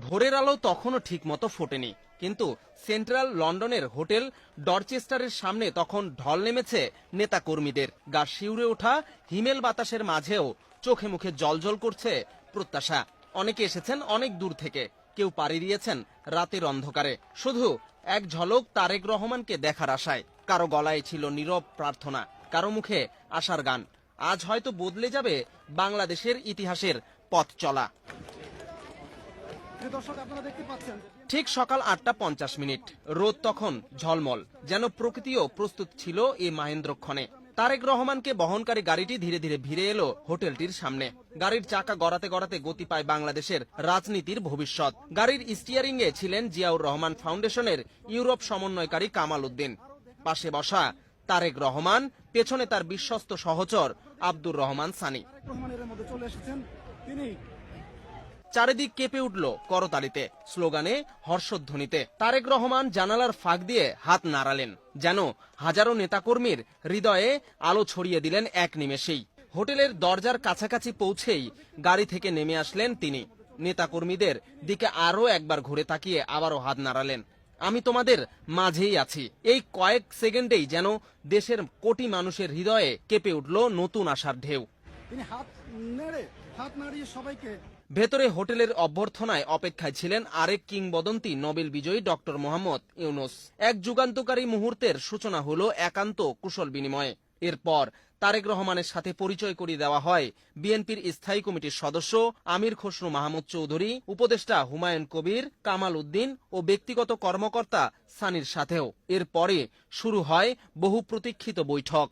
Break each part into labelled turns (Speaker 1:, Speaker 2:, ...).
Speaker 1: ভোরের আলো তখনও ঠিকমতো ফোটেনি, কিন্তু সেন্ট্রাল লন্ডনের হোটেল ডরচেস্টারের সামনে তখন ঢল নেমেছে নেতাকর্মীদের। গা শিউরে ওঠা হিমেল বাতাসের মাঝেও চোখে মুখে জ্বলজ্বল করছে প্রত্যাশা। অনেকে এসেছেন অনেক দূর থেকে, কেউ পাড়ি দিয়েছেন রাতের অন্ধকারে শুধু এক ঝলক তারেক রহমানকে দেখার আশায়। কারো গলায় ছিল নীরব প্রার্থনা, কারো মুখে আশার গান। আজ হয়তো বদলে যাবে বাংলাদেশের ইতিহাসের পথ চলা। ঠিক সকাল 8:50। রোদ তখন ঝলমল, যেন প্রকৃতিও প্রস্তুত ছিল এই মাহেন্দ্রক্ষণে। তারেক রহমানকে বহনকারী গাড়িটি ধীরে ধীরে ভিড়ে এলো হোটেলটির সামনে। গাড়ির চাকা গড়াতে গড়াতে গতি পায় বাংলাদেশের রাজনীতির ভবিষ্যৎ। গাড়ির স্টিয়ারিং এ ছিলেন জিয়াউর রহমান ফাউন্ডেশনের ইউরোপ সমন্বয়কারী কামাল উদ্দিন। পাশে বসা তারেক রহমান, পেছনে তার বিশ্বস্ত সহচর আব্দুর রহমান সানি। চারিদিক কেঁপে উঠল করতালিতে, স্লোগানে, হর্ষধ্বনিতে। তারেক রহমান জানালার ফাঁক দিয়ে হাত নাড়ালেন, যেন হাজারো নেতাকর্মীর হৃদয়ে আলো ছড়িয়ে দিলেন এক নিমেষেই। হোটেলের দরজার কাছাকাছি পৌঁছেই গাড়ি থেকে নেমে আসলেন তিনি। নেতাকর্মীদের দিকে আরো একবার ঘুরে তাকিয়ে আবারও হাত নাড়ালেন। আমি তোমাদের মাঝেই আছি। এই কয়েক সেকেন্ডেই যেন দেশের কোটি মানুষের হৃদয়ে কেঁপে উঠল নতুন আশার ঢেউ।
Speaker 2: তিনি হাত নাড়িয়ে সবাইকে।
Speaker 1: ভেতরে হোটেলের অভ্যর্থনায় অপেক্ষায় ছিলেন আরেক কিংবদন্তি নোবেল বিজয়ী ডক্টর মোহাম্মদ ইউনুস। এক যুগান্তকারী মুহূর্তের সূচনা হলো একান্ত কুশল বিনিময়ে। এরপর তারেক রহমানের সাথে পরিচয় করিয়ে দেওয়া হয় বিএনপির স্থায়ী কমিটির সদস্য আমির খসরু মাহমুদ চৌধুরী, উপদেষ্টা হুমায়ুন কবির, কামাল উদ্দিন ও ব্যক্তিগত কর্মকর্তা সানির সাথেও। এরপরে শুরু হয় বহু প্রতীক্ষিত বৈঠক।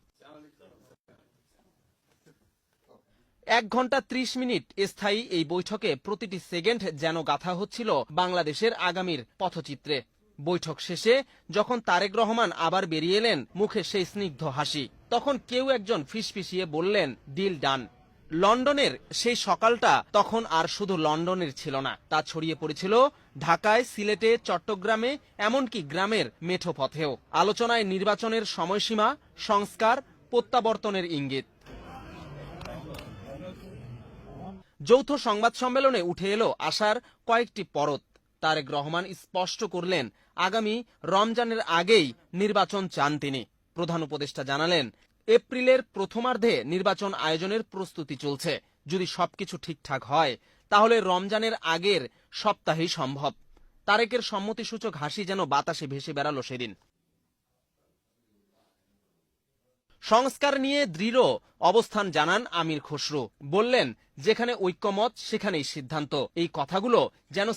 Speaker 1: 1 ঘন্টা 30 মিনিট স্থায়ী এই বৈঠকে প্রতিটি সেকেন্ড যেন গাথা হচ্ছিল বাংলাদেশের আগামীর পথচিত্রে। বৈঠক শেষে যখন তারেক রহমান আবার বেরিয়ে এলেন, মুখে সেই স্নিগ্ধ হাসি, তখন কেউ একজন ফিসফিসিয়ে বললেন, ডিল ডান। লন্ডনের সেই সকালটা তখন আর শুধু লন্ডনের ছিল না, তা ছড়িয়ে পড়েছিল ঢাকায়, সিলেটে, চট্টগ্রামে, এমনকি গ্রামের মেঠো পথেও। আলোচনায় নির্বাচনের সময়সীমা, সংস্কার, প্রত্যাবর্তনের ইঙ্গিত। যৌথ সংবাদ সম্মেলনে উঠে এলো আশার কয়েকটি পরত। তারেক রহমান স্পষ্ট করলেন, আগামী রমজানের আগেই নির্বাচন চান তিনি। প্রধান উপদেষ্টা জানালেন, এপ্রিলের প্রথমার্ধে নির্বাচন আয়োজনের প্রস্তুতি চলছে। যদি সবকিছু ঠিকঠাক হয় তাহলে রমজানের আগের সপ্তাহেই সম্ভব। তারেকের সম্মতিসূচক হাসি যেন বাতাসে ভেসে বেড়ালো সেদিন। সংস্কার নিয়ে দৃঢ় অবস্থান জানান আমির খসরু। বললেন, যেখানে ঐক্যমত সেখানেই সিদ্ধান্ত। এই কথাগুলো যেন